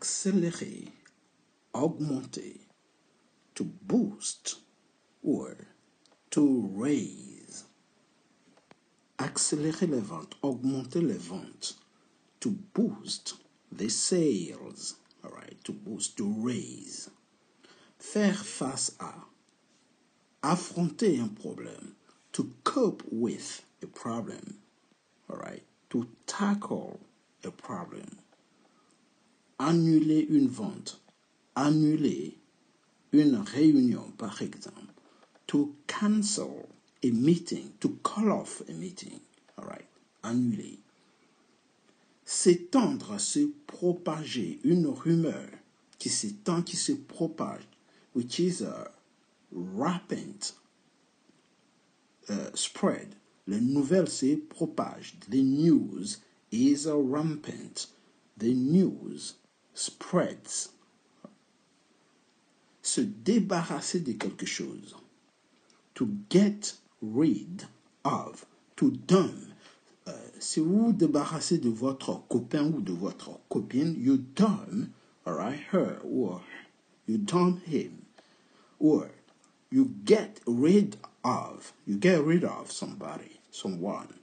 accélérer, augmenter, to boost, or to raise. Accélérer les ventes, augmenter les ventes, to boost the sales, all right, to boost, to raise. Faire face à, affronter un problème, to cope with a problem, all right, to tackle a problem. Annuler une vente, annuler une réunion, par exemple. To cancel a meeting, to call off a meeting, all right, annuler. S'étendre, se propager, une rumeur qui s'étend, qui se propage, which is a rampant spread. Les nouvelles se propagent. The news is rampant. The news spreads. Se débarrasser de quelque chose. To get rid of. To dump. Si vous vous débarrassez de votre copain ou de votre copine, you dump, all right, her, or you dump him, or you get rid of somebody, someone,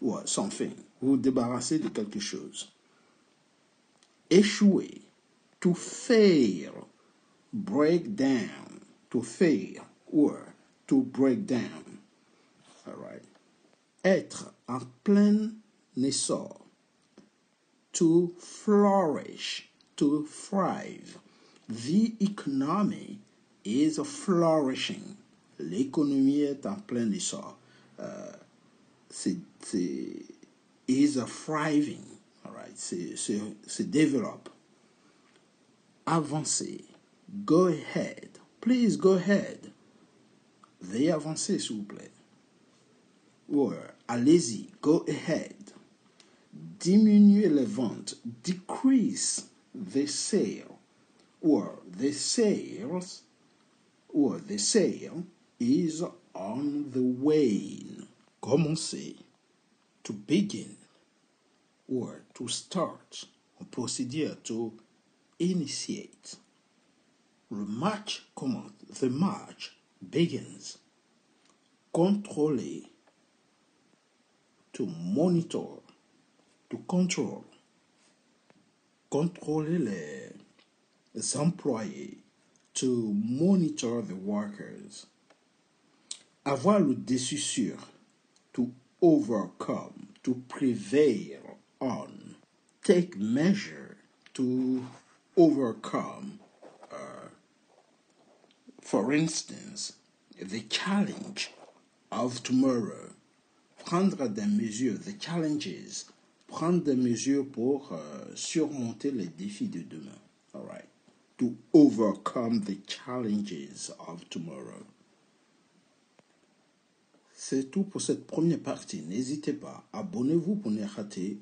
or something. Vous vous débarrassez de quelque chose. Échouer, to fail, break down, to fail, or to break down, all right. Être en plein essor, to flourish, to thrive. The economy is flourishing. L'économie est en plein essor. Is thriving. All right. Se développe. Avancer. Go ahead. Please go ahead. Veuillez avancer, s'il vous plaît. Or, allez-y, go ahead. Diminuer les ventes, decrease the sale, or the sale is on the wane. Commencer, to begin, or to start. On peut aussi dire to initiate. Le match commence, the match begins. Contrôler, to monitor, to control. Contrôler les employés, to monitor the workers. Avoir le dessus sur, to overcome, to prevail on. Take measure, to overcome. For instance, the challenge of tomorrow. Prendre des mesures, the challenges. Prendre des mesures pour surmonter les défis de demain. All right. To overcome the challenges of tomorrow. C'est tout pour cette première partie. N'hésitez pas, abonnez-vous pour ne rater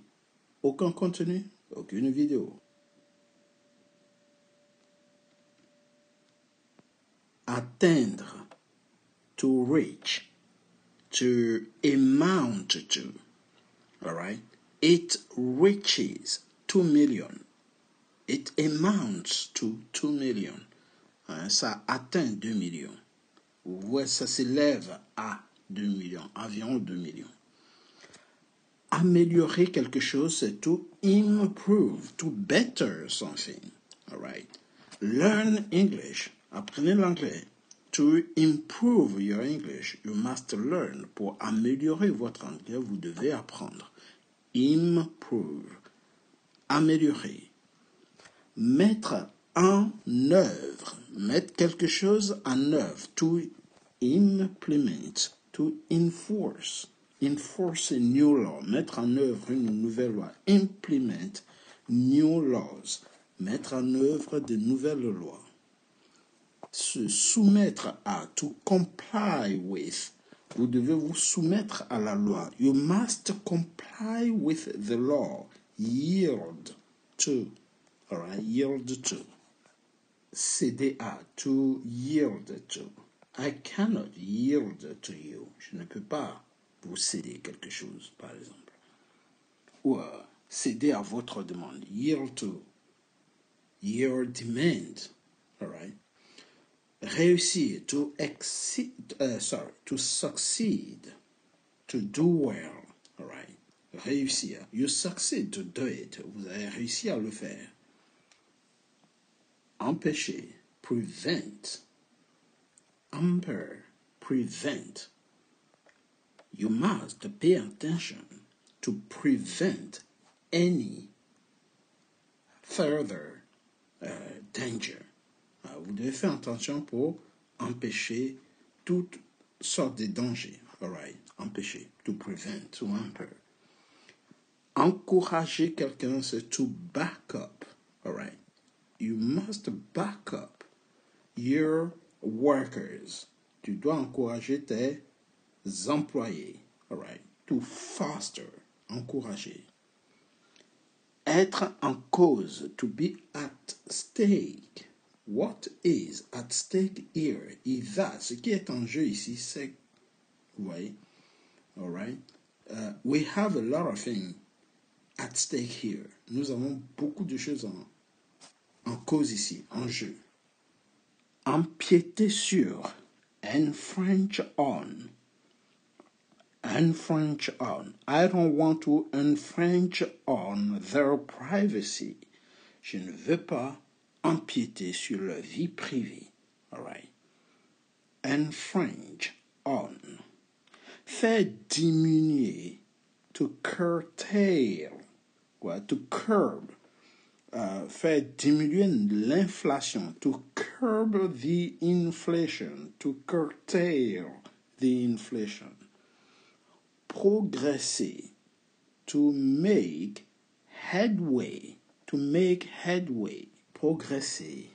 aucun contenu, aucune vidéo. Atteindre, to reach, to amount to, all right? It reaches 2 million. It amounts to 2 million. Ça atteint 2 millions. Vous voyez, ça s'élève à 2 millions, environ 2 millions. Améliorer quelque chose, c'est to improve, to better something, all right? Learn English. Apprenez l'anglais. To improve your English, you must learn. Pour améliorer votre anglais, vous devez apprendre. Improve. Améliorer. Mettre en œuvre. Mettre quelque chose en œuvre. To implement. To enforce. Enforce a new law. Mettre en œuvre une nouvelle loi. Implement new laws. Mettre en œuvre de nouvelles lois. Se soumettre à, to comply with. Vous devez vous soumettre à la loi. You must comply with the law. Yield to. All right, yield to. Céder à, to yield to. I cannot yield to you. Je ne peux pas vous céder quelque chose, par exemple. Ou céder à votre demande. Yield to. your demand. All right. Réussir, to succeed, to do well. All right. Réussir. You succeed to do it. Vous avez réussi à le faire. Empêcher, prevent. Hamper, prevent. You must pay attention to prevent any further danger. Vous devez faire attention pour empêcher toutes sortes de dangers. All right. Empêcher, to prevent, to hamper. Encourager quelqu'un, c'est to back up. All right. You must back up your workers. Tu dois encourager tes employés. All right. To foster, encourager. Être en cause, to be at stake. What is at stake here is that. Ce qui est en jeu ici, c'est, vous voyez, all right. We have a lot of things at stake here. Nous avons beaucoup de choses en cause ici, en jeu. Empiéter sur, infringe on. Infringe on. I don't want to infringe on their privacy. Je ne veux pas empiéter sur leur vie privée. All right. Infringe on. Faire diminuer, to curtail. What? To curb. Faire diminuer l'inflation. To curb the inflation. To curtail the inflation. Progresser, to make headway, to make headway, progresser,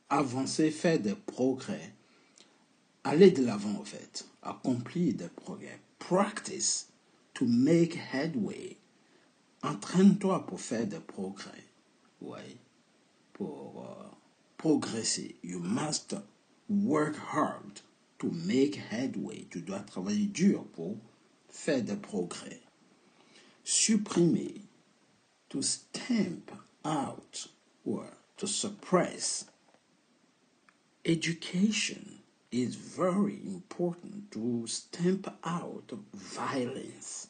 avancer, faire des progrès, aller de l'avant en fait, accomplir des progrès. Practice, to make headway, entraîne-toi pour faire des progrès, ouais, pour progresser. You must work hard to make headway, tu dois travailler dur pour faire des progrès. Supprimer, to stamp out or to suppress. Education is very important to stamp out violence.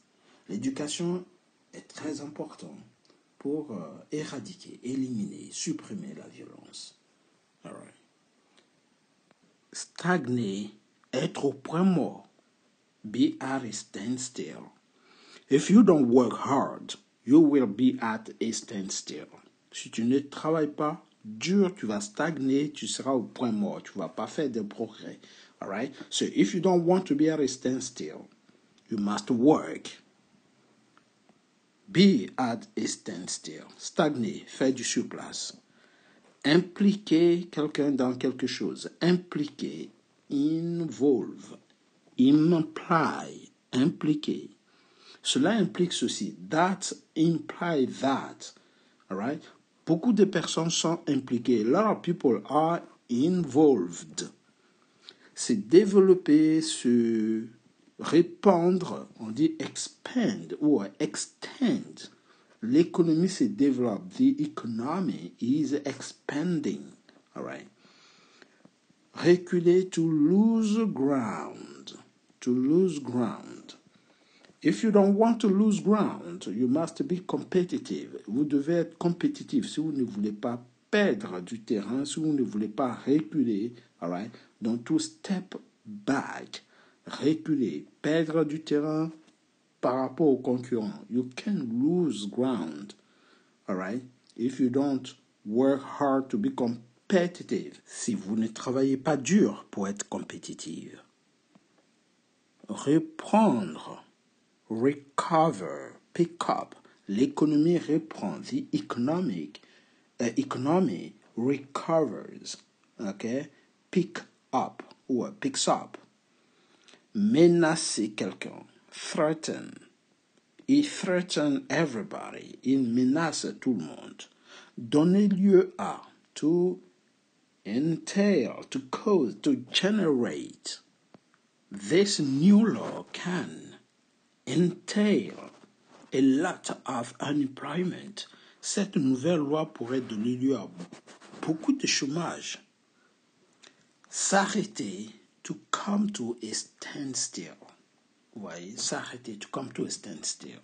L'éducation est très importante pour éradiquer, éliminer, supprimer la violence. All right. Stagner, être au point mort. Be at a standstill. If you don't work hard, you will be at a standstill. Si tu ne travailles pas dur, tu vas stagner, tu seras au point mort, tu vas pas faire de progrès. All right? So if you don't want to be at a standstill, you must work. Be at a standstill. Stagner, faire du surplace. Impliquer quelqu'un dans quelque chose. Impliquer, involve. Imply, impliquer. Cela implique ceci. That imply that. All right? Beaucoup de personnes sont impliquées. A lot of people are involved. C'est développer, se répandre. On dit expand ou extend. L'économie se développe. The economy is expanding. All right? Reculer, to lose ground. To lose ground. If you don't want to lose ground, you must be competitive. Vous devez être compétitif si vous ne voulez pas perdre du terrain, si vous ne voulez pas reculer. All right? Donc, to step back, reculer, perdre du terrain par rapport aux concurrents. You can lose ground. All right? If you don't work hard to be competitive. Si vous ne travaillez pas dur pour être compétitive. Reprendre, recover, pick up. L'économie reprend. The economy recovers. Okay? Pick up ou picks up. Menacer quelqu'un. Threaten. Il threaten everybody. Il menace tout le monde. Donner lieu à. To entail, to cause, to generate. This new law can entail a lot of unemployment. Cette nouvelle loi pourrait donner lieu à beaucoup de chômage. S'arrêter, to come to a standstill. Vous voyez, s'arrêter, to come to a standstill.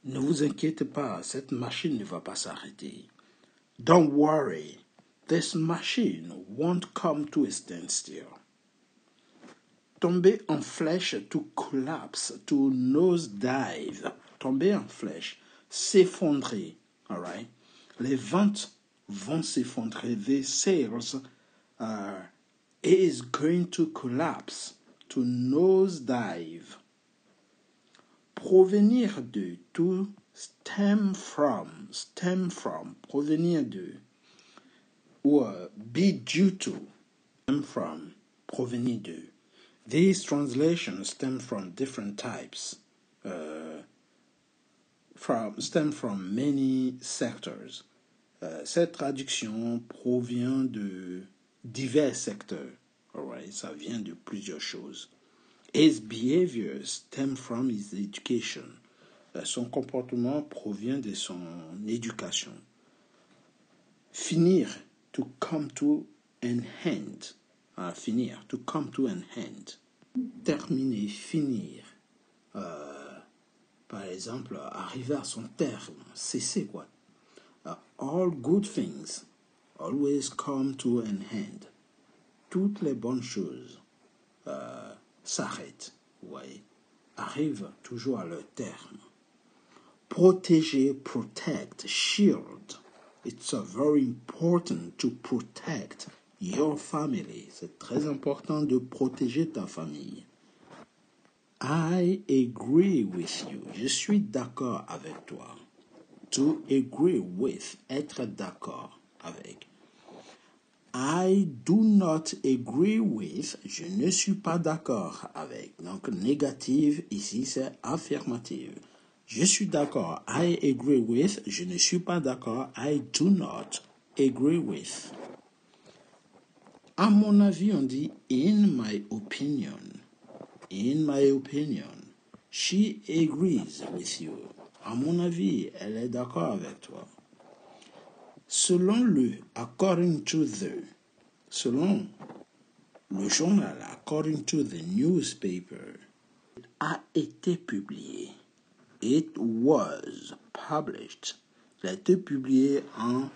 Ne vous inquiétez pas, cette machine ne va pas s'arrêter. Don't worry, this machine won't come to a standstill. Tomber en flèche, to collapse, to nosedive. Tomber en flèche, s'effondrer. All right? Les ventes vont s'effondrer. The sales is going to collapse, to nosedive. Provenir de, to stem from, provenir de, ou be due to, stem from, provenir de. These translations stem from different types, stem from many sectors. Cette traduction provient de divers secteurs. All right? Ça vient de plusieurs choses. His behavior stems from his education. Son comportement provient de son éducation. Finir, to come to an end. Finir, to come to an end. Terminer, finir. Par exemple, arriver à son terme, cesser quoi. All good things always come to an end. Toutes les bonnes choses s'arrêtent, ouais, arrivent toujours à leur terme. Protéger, protect, shield. It's very important to protect your family. C'est très important de protéger ta famille. I agree with you. Je suis d'accord avec toi. To agree with, être d'accord avec. I do not agree with, je ne suis pas d'accord avec. Donc, négative, ici, c'est affirmative. Je suis d'accord. I agree with, je ne suis pas d'accord. I do not agree with. À mon avis, on dit in my opinion. In my opinion. She agrees with you. À mon avis, elle est d'accord avec toi. Selon le, according to the, selon le journal, according to the newspaper, a été publié. It was published. Il a été publié en,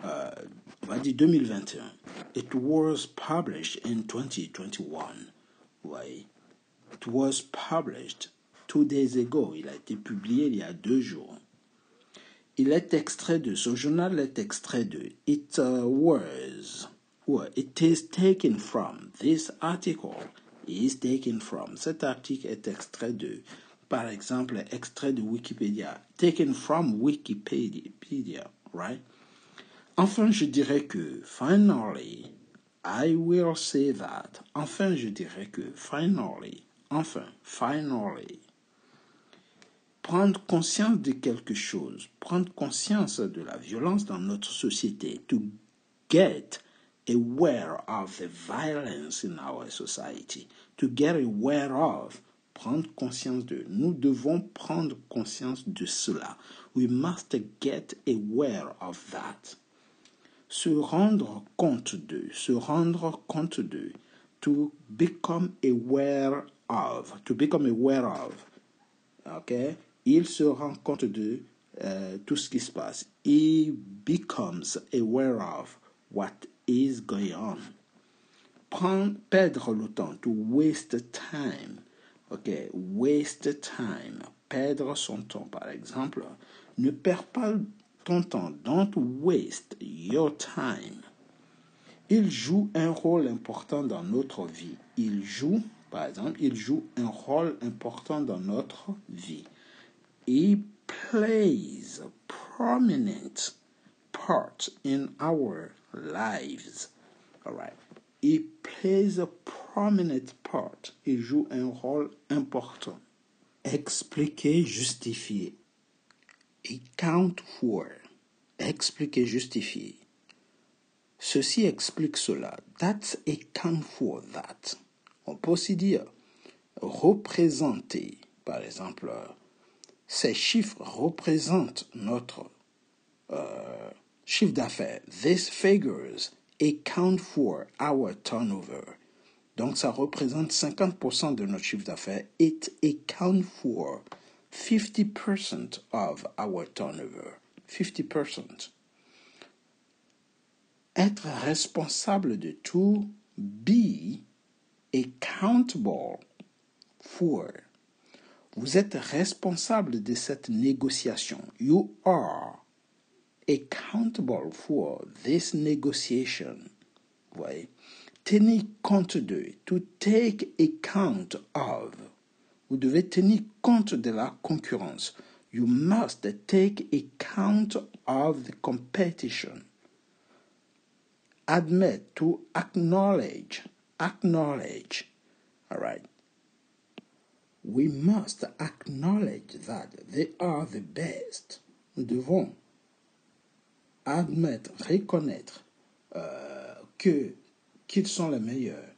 on va dire 2021. It was published in 2021. Ouais. It was published 2 days ago. Il a été publié il y a 2 jours. Il est extrait de, ce journal est extrait de, it was, or it is taken from, this article is taken from, cet article est extrait de, par exemple, extrait de Wikipédia, taken from Wikipedia, right? Enfin, je dirais que, finally, I will say that, enfin, je dirais que, finally, enfin, finally, prendre conscience de quelque chose, prendre conscience de la violence dans notre société, to get aware of the violence in our society, to get aware of, prendre conscience de, nous devons prendre conscience de cela. We must get aware of that. Se rendre compte de, to become aware of, okay? Il se rend compte de tout ce qui se passe. He becomes aware of what is going on. Perdre le temps, to waste time. Okay, waste time. Perdre son temps, par exemple. Ne perds pas ton temps. Don't waste your time. Il joue un rôle important dans notre vie. Par exemple, il joue un rôle important dans notre vie. He plays a prominent part in our lives. All right. He plays a prominent part. Il joue un rôle important. Expliquer, justifier. Account for. Expliquer, justifier. Ceci explique cela. That account for that. On peut aussi dire représenter. Par exemple, ces chiffres représentent notre Chiffre d'affaires. These figures account for our turnover. Donc, ça représente 50% de notre chiffre d'affaires. It accounts for 50% of our turnover. 50%. Être responsable de tout. Be accountable for. Vous êtes responsable de cette négociation. You are accountable for this negotiation. Vous voyez? Tenir compte de, to take account of. Vous devez tenir compte de la concurrence. You must take account of the competition. Admit, to acknowledge. Acknowledge. All right. We must acknowledge that they are the best. Nous devons admettre, reconnaître qu'ils sont les meilleurs.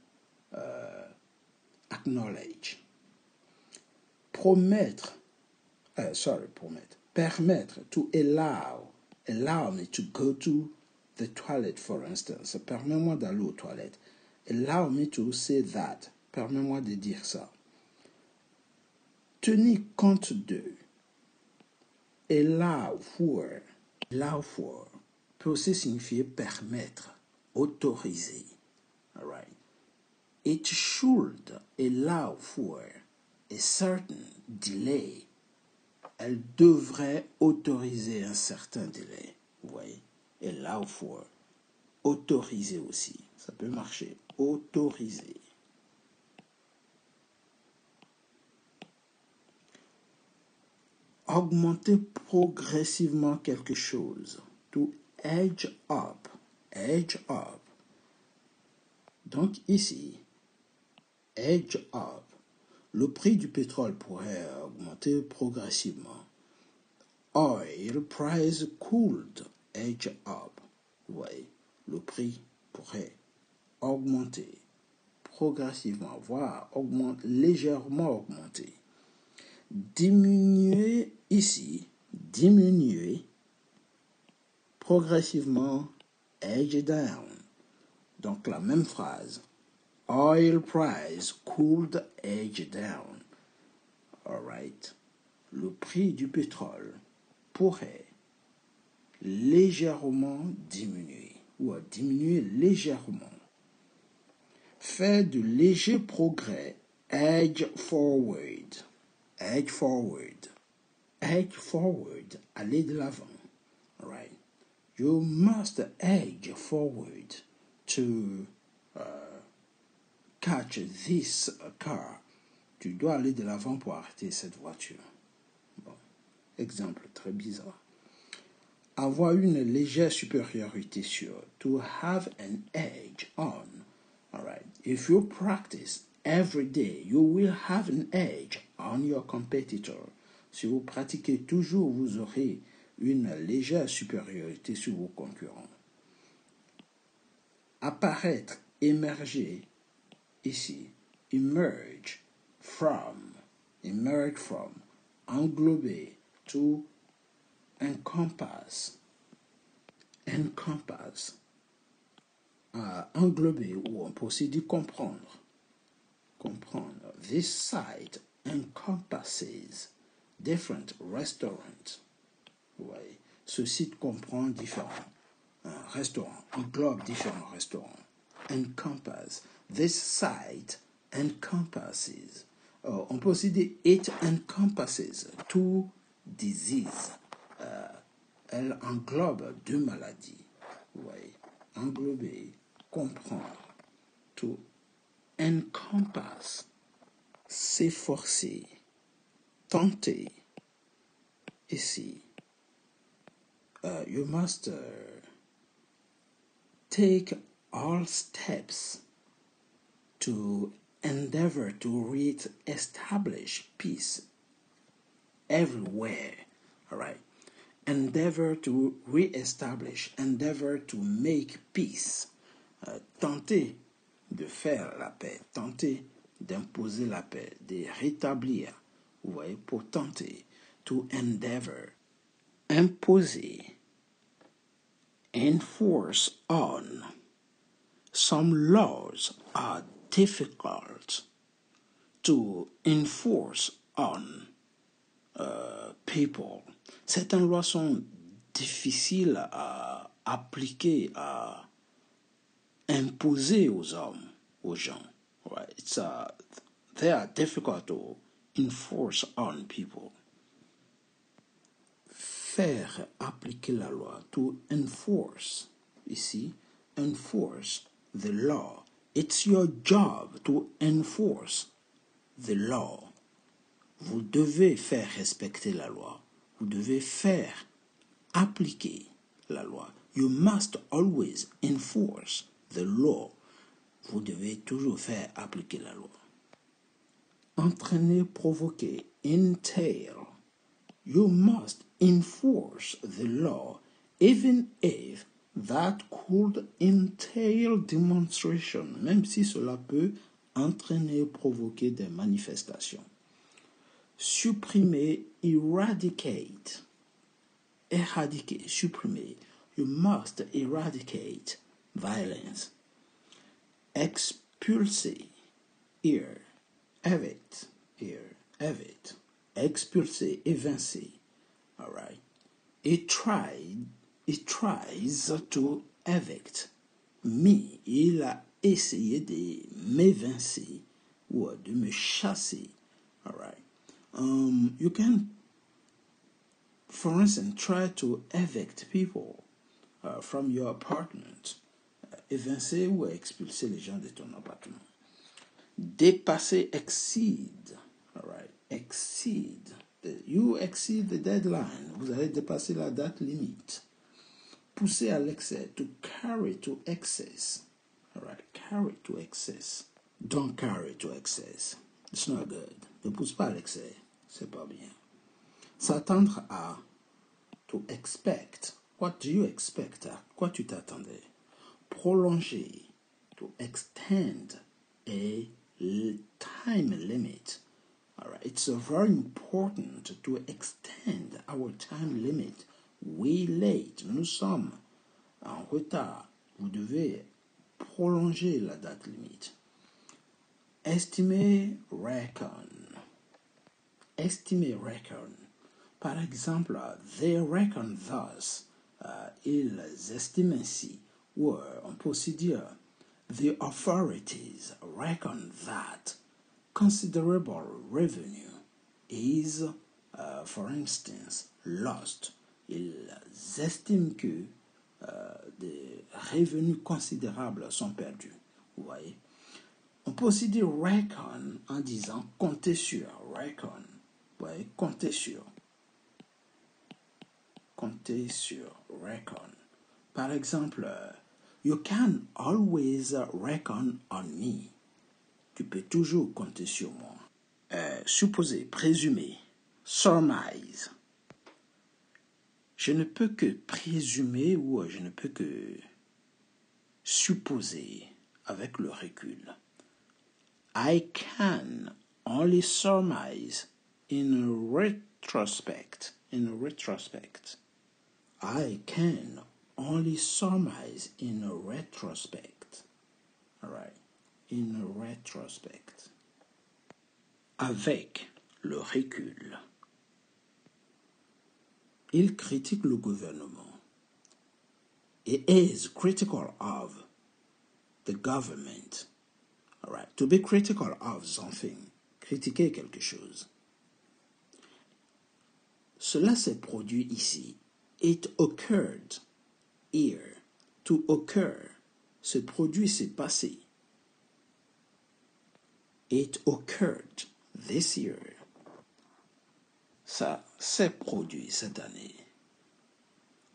Acknowledge. Permettre, to allow me to go to the toilet, for instance. Permets-moi d'aller aux toilettes. Allow me to say that. Permets-moi de dire ça. Tenir compte de. Allow for. Allow for peut aussi signifier permettre, autoriser. All right. It should allow for a certain delay. Elle devrait autoriser un certain délai. Vous voyez? Allow for. Autoriser aussi. Ça peut marcher. Autoriser. Augmenter progressivement quelque chose. To edge up. Edge up. Donc ici, edge up. Le prix du pétrole pourrait augmenter progressivement. Oil price could edge up. Vous voyez, le prix pourrait augmenter progressivement, voire légèrement augmenter. Diminuer ici, diminuer progressivement, edge down. Donc la même phrase. Oil price could edge down. All right. Le prix du pétrole pourrait légèrement diminuer ou diminuer légèrement. Faire de légers progrès. Edge forward. Edge forward. Edge forward. Aller de l'avant. All right. You must edge forward to catch this car. Tu dois aller de l'avant pour arrêter cette voiture. Bon. Exemple très bizarre. Avoir une légère supériorité sur. To have an edge on. Alright. If you practice every day, you will have an edge on your competitor. Si vous pratiquez toujours, vous aurez une légère supériorité sur vos concurrents. Apparaître, émerger, ici, emerge from, englober, to encompass, englober, ou on peut aussi dire comprendre. This site encompasses different restaurants. Ouais. Ce site comprend différents restaurants, englobe différents restaurants. Encompass. This site encompasses. On peut aussi dire it encompasses two diseases. Elle englobe deux maladies. Ouais. Englober, comprendre. To encompass. S'efforcer. Tenter. Ici. You must take all steps to endeavor to re-establish peace everywhere. All right. Endeavor to re-establish, endeavor to make peace. Tenter de faire la paix, tenter d'imposer la paix, de rétablir. Vous voyez, pour tenter. To endeavor. Imposer. enforce on. Some laws are difficult to enforce on people. Certaines lois sont difficiles à appliquer, à imposer aux hommes, aux gens. Right? They are difficult to enforce on people. Faire appliquer la loi, to enforce. Ici, enforce the law. It's your job to enforce the law. Vous devez faire respecter la loi. Vous devez faire appliquer la loi. You must always enforce the law. Vous devez toujours faire appliquer la loi. Entraîner, provoquer, entail. You must enforce the law, even if that could entail demonstration, même si cela peut entraîner, provoquer des manifestations. Supprimer, eradicate. Éradiquer, supprimer. You must eradicate violence. Expulser, evict, expulser, évincer. All right. It tries to evict me. Il a essayé de m'évincer ou de me chasser. All right. You can, for instance, try to evict people from your apartment. Évincer ou expulser les gens de ton appartement. Dépasser, exceed. All right. Exceed. You exceed the deadline. Vous allez dépasser la date limite. Pousser à l'excès. To carry to excess. All right. Carry to excess. Don't carry to excess. It's not good. Ne pousse pas à l'excès. C'est pas bien. S'attendre à. To expect. What do you expect? À quoi tu t'attendais? Prolonger. To extend a time limit. All right. It's very important to extend our time limit. Way late. Nous sommes en retard. Vous devez prolonger la date limite. Estimer, reckon. Estimer, reckon. Par exemple, they reckon thus. Ils estiment ainsi. Ou on peut aussi dire, the authorities reckon that considerable revenue is, for instance, lost. Ils estiment que des revenus considérables sont perdus. Vous voyez? On peut aussi dire reckon en disant compter sur. Reckon. Vous voyez? Compter sur. Compter sur. Reckon. Par exemple, you can always reckon on me. Tu peux toujours compter sur moi. Supposer, présumer, surmise. Je ne peux que présumer ou je ne peux que supposer avec le recul. I can only surmise in retrospect. In retrospect. I can only surmise in retrospect. All right. In retrospect. Avec le recul. Il critique le gouvernement. He is critical of the government. All right. To be critical of something. Critiquer quelque chose. Cela s'est produit ici. It occurred here. To occur. Ce produit s'est passé. It occurred this year. Ça s'est produit cette année.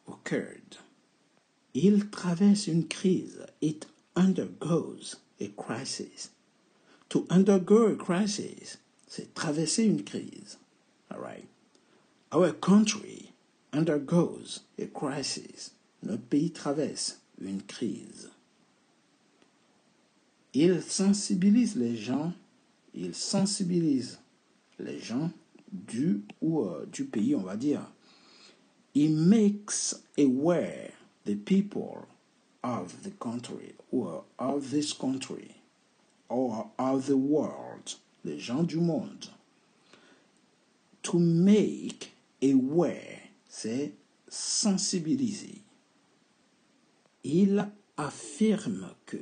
Occurred. Il traverse une crise. It undergoes a crisis. To undergo a crisis, c'est traverser une crise. All right. Our country undergoes a crisis. Notre pays traverse une crise. Il sensibilise les gens. Il sensibilise les gens du pays, on va dire. He makes aware the people of the country or of this country or of the world, les gens du monde. To make aware, c'est sensibiliser. Il affirme que,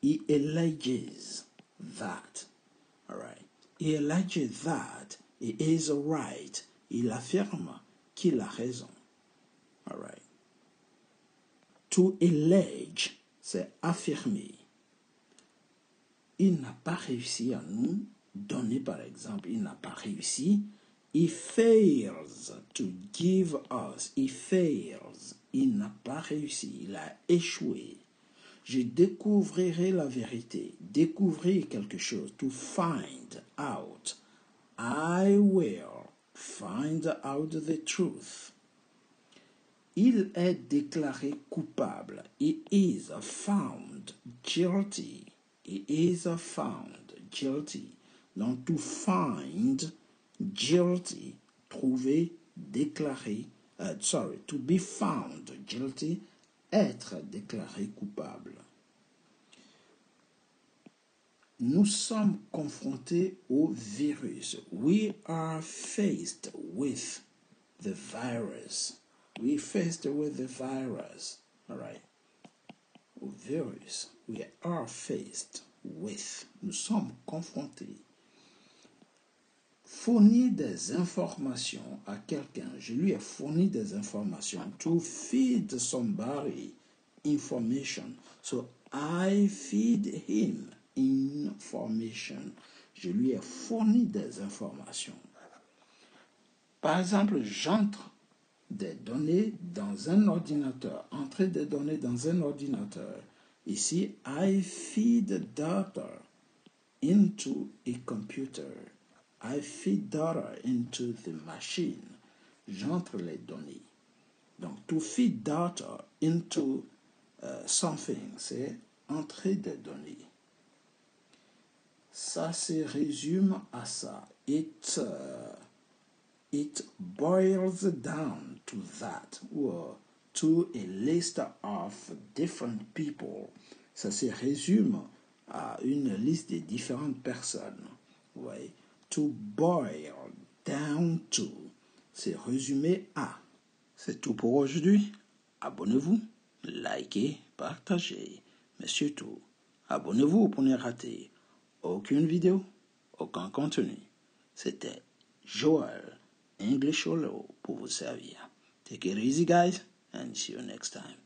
he alleges that, all right. He alleges that he is right. Il affirme qu'il a raison, all right. To allege, c'est affirmer. Il n'a pas réussi à nous donner, par exemple, il n'a pas réussi. He fails to give us. He fails. Il n'a pas réussi. Il a échoué. Je découvrirai la vérité. Découvrir quelque chose. To find out. I will find out the truth. Il est déclaré coupable. He is found guilty. He is found guilty. Donc, to find guilty, trouver, déclarer, to be found guilty, être déclaré coupable. Nous sommes confrontés au virus. We are faced with the virus. We faced with the virus. All right. Au virus. We are faced with. Nous sommes confrontés. Fournir des informations à quelqu'un. Je lui ai fourni des informations. To feed somebody information. So I feed him information. Je lui ai fourni des informations. Par exemple, j'entre des données dans un ordinateur. Entrer des données dans un ordinateur. Ici, I feed data into a computer. I feed data into the machine. J'entre les données. Donc, to feed data into something, c'est entrer des données. Ça se résume à ça. It boils down to that, or to a list of different people. Ça se résume à une liste de différentes personnes. Ouais. To boil down to, c'est résumé à. C'est tout pour aujourd'hui. Abonnez-vous, likez, partagez, mais surtout, abonnez-vous pour ne rater aucune vidéo, aucun contenu. C'était Joel, English Holo, pour vous servir. Take it easy, guys, and see you next time.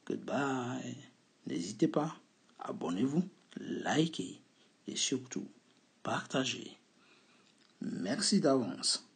Goodbye. N'hésitez pas, abonnez-vous, likez et surtout, partagez. Merci d'avance.